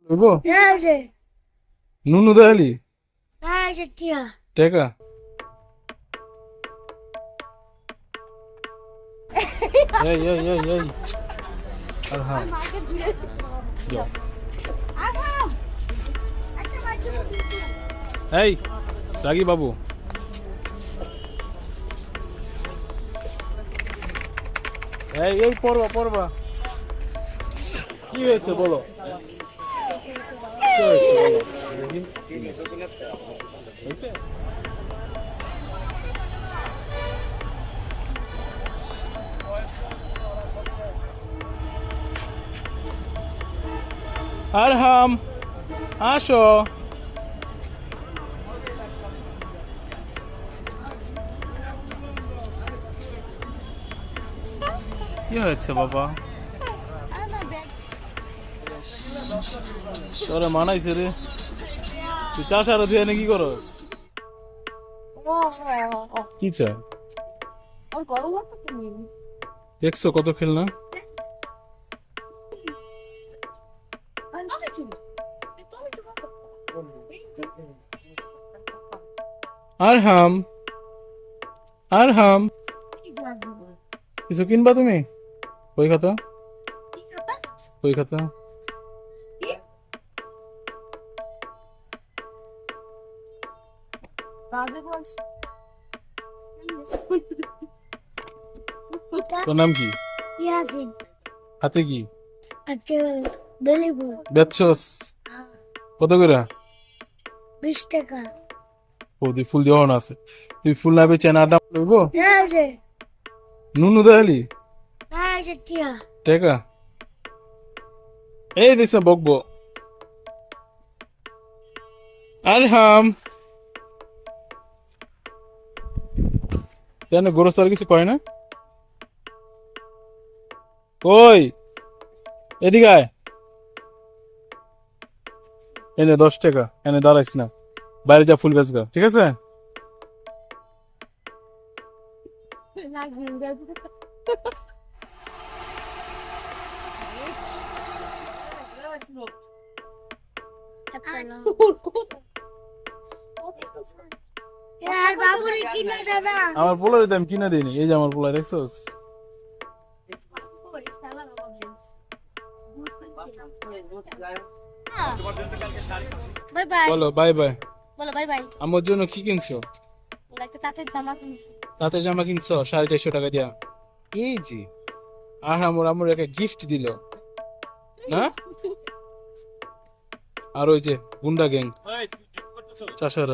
Luego, Nada, Nuno dali, nada, tia. teka. Ei. Arham. Yo. এই রাগি বাবু, এই পড়বা কি হয়েছে বলো, কি হয়েছে বলো দেখি। হয়েছে? আরহাম আসো। কি হয়েছে বাবা? তোরে মানাইছে রে, তুই চাষার দিয়ে কি করো? কি চা দেখছো কত খেলনা? আরহাম আরহাম কিছু কিনবা তুমি? কই খাতা, কই খাতা? তোর নাম কি? Yasin. হাতে কি Ada belibu. বেচছস? কত করে? 20 টাকা। ও দি ফুল দেওয়া আছে, তুই ফুল না বেচে না দাম লইবো? Nada, নুনু দালি nada, tia. টেকা। এই দিছে বকবো। আরহাম কেন গোরস্তার কিছু কয় না? ওই এদিকে আয়, এনে 10 টাকা, এনে দাঁড়াইস না, বাইরে যা ফুল বেচগা, ঠিক আছে? यार बाबू ने किना दादा. আমার পোলার দাম কিনা দিইনি, এই যে আমার পোলা দেখছস? Bye bye. বলো বাই বাই। বলো বাই বাই. আমার জন্য কি কিনছো? একটা তাঁতের জামা কিনছি. তাতে জামা কিনছো 450 টাকা দিয়া? এই যে আর আমার একটা গিফট দিল না, আর ওই যে গুন্ডা গ্যাং চাষার